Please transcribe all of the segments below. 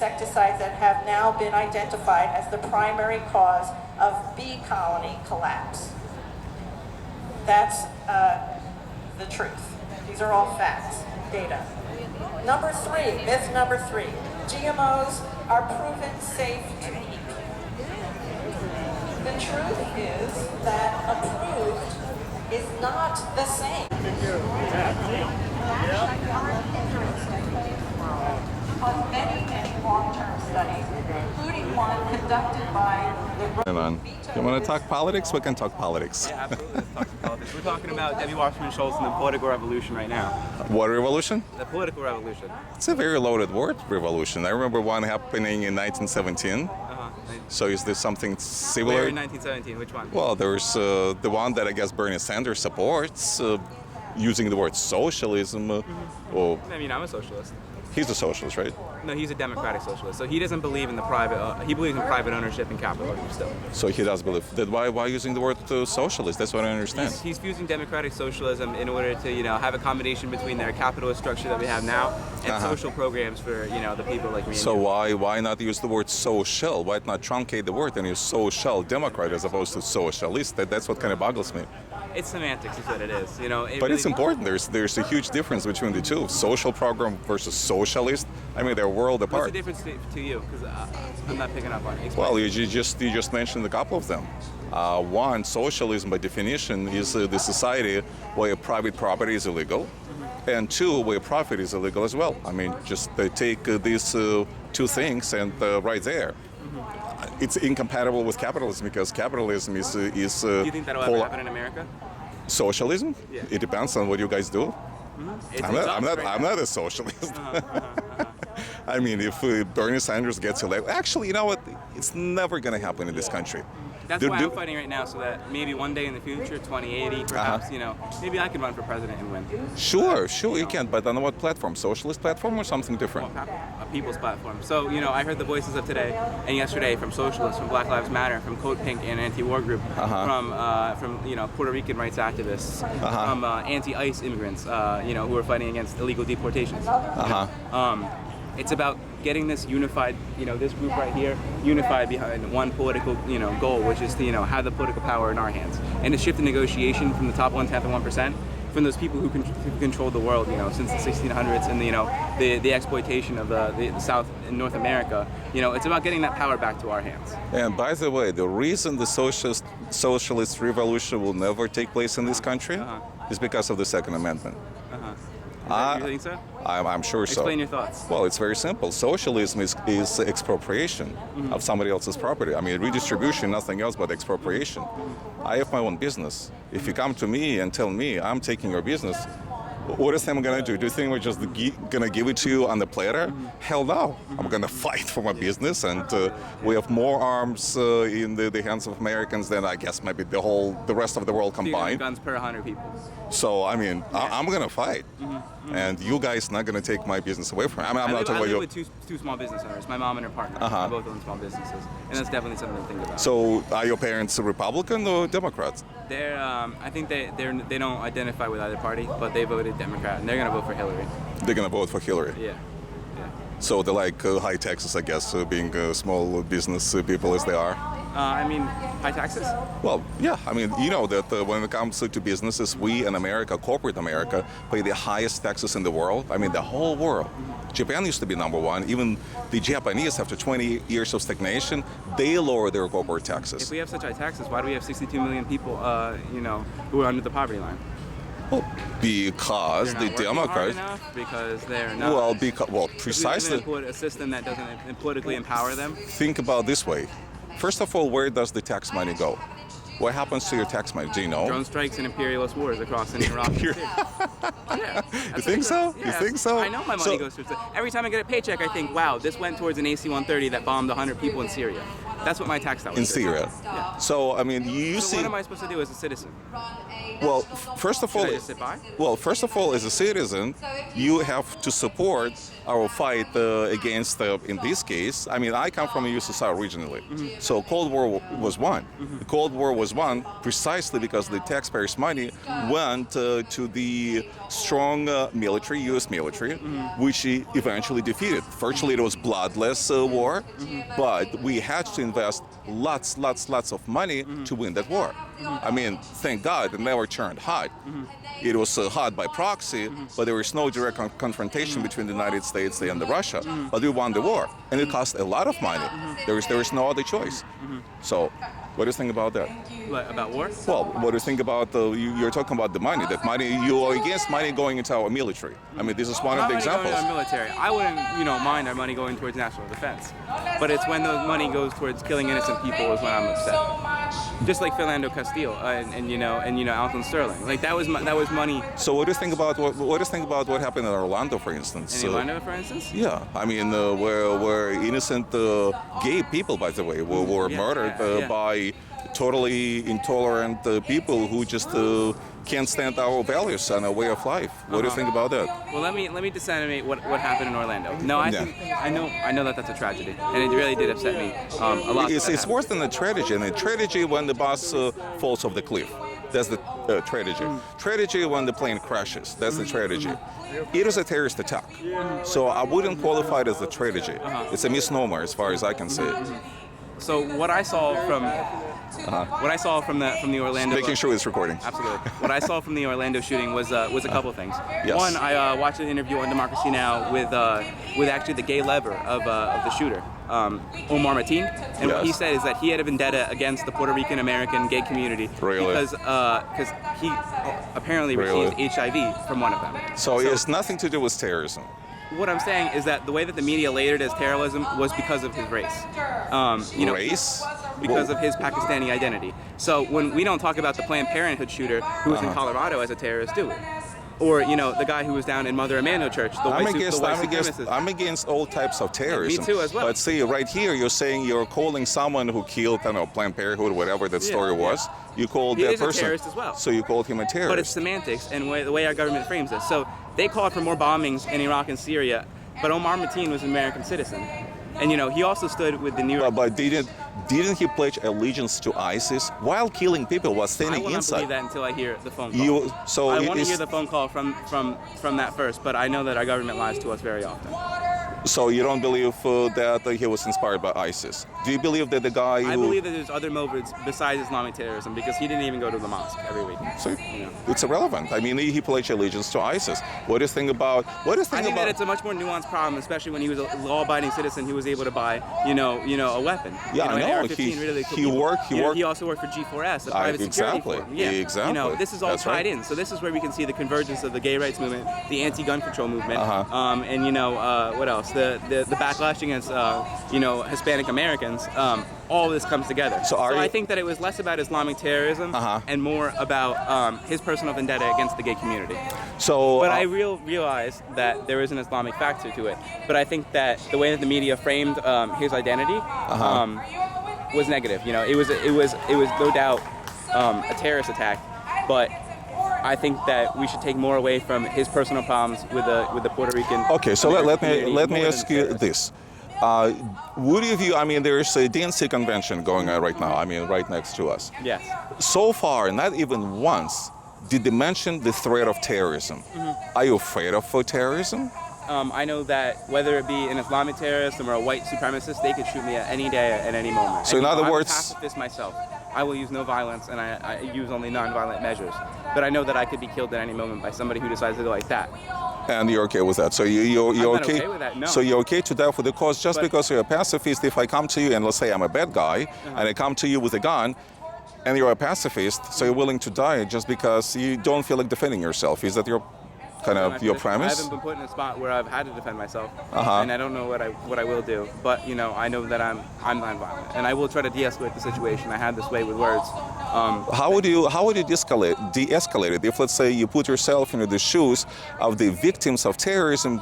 insecticides that have now been identified as the primary cause of bee colony collapse. That's the truth. These are all facts, data. Number three, myth number three, GMOs are proven safe to eat. The truth is that approved is not the same. On many long-term studies, including one conducted by the... Hang on. You want to talk politics? We can talk politics. Yeah, absolutely. Let's talk politics. We're talking about Debbie Wasserman Schultz and the political revolution right now. What revolution? The political revolution. It's a very loaded word, revolution. I remember one happening in 1917. So is there something similar? Where in 1917? Which one? Well, there's the one that I guess Bernie Sanders supports, using the word socialism. Or I mean, I'm a socialist. He's a socialist, right? No, he's a democratic socialist. So he doesn't believe in the private. He believes in private ownership and capitalism still. So he does believe that. Why using the word socialist? That's what I understand. He's fusing democratic socialism in order to have a combination between their capitalist structure that we have now and social programs for the people like me. So why not use the word social? Why not truncate the word and use social democrat as opposed to socialist? That's what kind of boggles me. It's semantics, is what it is. But really, it's important. There's a huge difference between the two. Social program versus socialist. I mean, they're world apart. What's the difference to you? Because I'm not picking up on it. Well, you just mentioned a couple of them. One, socialism by definition is the society where private property is illegal, and two, where profit is illegal as well. I mean, just take these two things and right there. It's incompatible with capitalism because capitalism is. Do you think that'll ever happen in America? Socialism? Yeah. It depends on what you guys do. I'm not a socialist. I mean, if Bernie Sanders gets elected, actually, you know what? It's never going to happen in this country. That's why I'm fighting right now, so that maybe one day in the future, 2080, perhaps, maybe I could run for president and win. Sure, you can, but on what platform? Socialist platform or something different? Well, a people's platform. So, I heard the voices of today and yesterday from socialists, from Black Lives Matter, from Code Pink and Anti-War Group, from Puerto Rican rights activists, from anti-ICE immigrants, who are fighting against illegal deportations. It's about getting this unified, this group right here, unified behind one political, goal, which is to, have the political power in our hands, and to shift the negotiation from the top 1/10 of 1%, from those people who controlled the world, since the 1600s, and the exploitation of the South and North America. It's about getting that power back to our hands. And by the way, the reason the socialist revolution will never take place in this country is because of the Second Amendment. You think so? I'm sure so. Explain your thoughts. Well, it's very simple. Socialism is expropriation of somebody else's property. I mean, redistribution, nothing else but expropriation. I have my own business. If you come to me and tell me I'm taking your business, what is I'm going to do? Do you think we're just going to give it to you on the platter? Hell no. I'm going to fight for my business, and we have more arms in the hands of Americans than I guess maybe the rest of the world combined. Guns per 100 people. So, I mean, I'm going to fight. And you guys not going to take my business away from me. I mean, I live with two small business owners, my mom and her partner. They both own small businesses. And that's definitely something to think about. So, are your parents Republican or Democrats? They're, I think they don't identify with either party, but they voted Democrat, and they're going to vote for Hillary. They're going to vote for Hillary? Yeah. So they like high taxes, I guess, being small business people as they are? I mean, high taxes? Well, yeah. I mean, you know that when it comes to businesses, we in America, corporate America, pay the highest taxes in the world. I mean, the whole world. Japan used to be number one. Even the Japanese, after 20 years of stagnation, they lower their corporate taxes. If we have such high taxes, why do we have 62 million people, who are under the poverty line? Well, because the Democrats. Because they're not. Well, precisely. We live in a system that doesn't politically empower them. Think about this way. First of all, where does the tax money go? What happens to your tax money? Do you know? Drone strikes and imperialist wars across Iraq. Yeah. You think so? Yeah, you think so? I know my money goes towards it. Every time I get a paycheck, I think, wow, this went towards an AC-130 that bombed 100 people in Syria. That's what my tax dollars in do. Syria. Yeah. So, I mean, you So see... what am I supposed to do as a citizen? Well, first of all, Should I just sit by? well, first of all, as a citizen, you have to support our fight against, in this case, I mean, I come from a USSR originally, so Cold War was won. The Cold War was won precisely because the taxpayers' money went to the strong military, U.S. military, which eventually defeated. Virtually, it was bloodless war, but we had to invest lots of money to win that war. I mean, thank God it never turned hot. It was hot by proxy, but there was no direct confrontation between the United States and Russia. But we won the war, and it cost a lot of money. There was no other choice. So, what do you think about that? What, about war? Well, what do you think about you're talking about the money? That money, you are against money going into our military. I mean, this is one of the examples. Going to our military. I wouldn't, mind our money going towards national defense. But it's when the money goes towards killing innocent people is when I'm upset. Just like Philando Castile and Alton Sterling. Like that was money. So what do you think about what do you think about what happened in Orlando, for instance? In Orlando, for instance? Yeah, I mean, where innocent gay people, by the way, were murdered by totally intolerant people who just can't stand our values and our way of life. What do you think about that? Well, let me disseminate what happened in Orlando. No, I know that that's a tragedy, and it really did upset me a lot. It's worse than a tragedy. And a tragedy when the bus falls off the cliff. That's the tragedy. Tragedy when the plane crashes. That's the tragedy. It was a terrorist attack. So I wouldn't qualify it as a tragedy. It's a misnomer as far as I can say it. So what I saw from the Orlando, making sure it's recording. Absolutely. What I saw from the Orlando shooting was a couple of things. Yes. One, I watched an interview on Democracy Now! with actually the gay lover of the shooter, Omar Mateen, and what he said is that he had a vendetta against the Puerto Rican American gay community because he apparently received HIV from one of them. So it has nothing to do with terrorism. What I'm saying is that the way that the media layered it as terrorism was because of his race. Race? Because of his Pakistani identity. So when we don't talk about the Planned Parenthood shooter who was in Colorado as a terrorist, do we? Or the guy who was down in Mother Emanuel Church, I'm against all types of terrorism. Me too, as well. But see, right here, you're saying you're calling someone who killed, Planned Parenthood, whatever that story was. You called that person. He is a terrorist as well. So you called him a terrorist. But it's semantics and the way our government frames this. So they called for more bombings in Iraq and Syria, but Omar Mateen was an American citizen. And he also stood with the New York. But didn't he pledge allegiance to ISIS while killing people while standing inside? I will not believe that until I hear the phone call. I want to hear the phone call from that first, but I know that our government lies to us very often. So you don't believe that he was inspired by ISIS? Do you believe that the guy I believe that there's other motives besides Islamic terrorism because he didn't even go to the mosque every week. So it's irrelevant. I mean, he pledged allegiance to ISIS. What do you think about? I think that it's a much more nuanced problem, especially when he was a law-abiding citizen who was able to buy, a weapon. Yeah, I know. He worked. He also worked for G4S, a private security firm. Yeah, exactly. This is all tied in. So this is where we can see the convergence of the gay rights movement, the anti-gun control movement, and what else? The backlash against Hispanic Americans. All of this comes together. So I think that it was less about Islamic terrorism and more about his personal vendetta against the gay community. But I realize that there is an Islamic factor to it. But I think that the way that the media framed his identity was negative. It was no doubt a terrorist attack, but I think that we should take more away from his personal problems with the Puerto Rican. Okay, so let me ask you this. Would you view, there's a DNC convention going on right now, right next to us. Yes. So far, not even once did they mention the threat of terrorism. Are you afraid of terrorism? I know that whether it be an Islamic terrorist or a white supremacist, they could shoot me at any day, at any moment. So in other words, I'm pacifist myself. I will use no violence, and I use only non-violent measures. But I know that I could be killed at any moment by somebody who decides to go like that. And you're okay with that? So you're okay? Okay with that, no. So you're okay to die for the cause just because you're a pacifist? If I come to you and let's say I'm a bad guy, and I come to you with a gun, and you're a pacifist, so you're willing to die just because you don't feel like defending yourself? Is that your kind of your premise? I haven't been put in a spot where I've had to defend myself, and I don't know what I will do. But you know, I know that I'm nonviolent, and I will try to de-escalate the situation. I had this way with words. How would you de-escalate it if, let's say, you put yourself into the shoes of the victims of terrorism,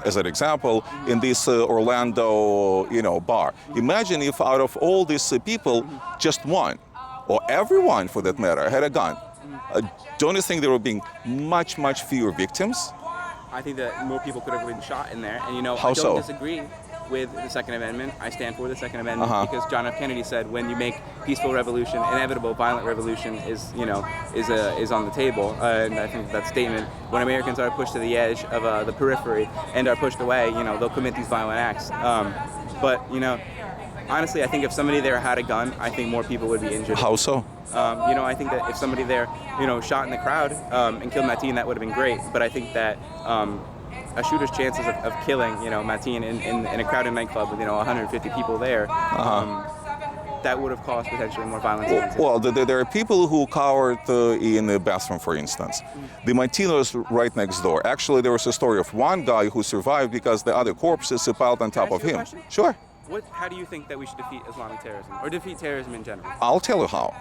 as an example, in this Orlando, bar? Imagine if out of all these people, just one, or everyone for that matter, had a gun. Don't you think there would be much fewer victims? I think that more people could have been shot in there, and How I don't so? disagree with the Second Amendment. I stand for the Second Amendment because John F. Kennedy said, when you make peaceful revolution inevitable, violent revolution is on the table. And I think that statement, when Americans are pushed to the edge of the periphery and are pushed away, they'll commit these violent acts. But honestly, I think if somebody there had a gun, I think more people would be injured. How so? I think that if somebody there, shot in the crowd and killed Mateen, that would have been great. But I think that a shooter's chances of killing, Mateen in a crowded nightclub with, 150 people there, that would have caused potentially more violence. Well, there are people who cowered in the bathroom, for instance. The Mateen was right next door. Actually, there was a story of one guy who survived because the other corpses piled on top of him. Sure. How do you think that we should defeat Islamic terrorism, or defeat terrorism in general? I'll tell you how.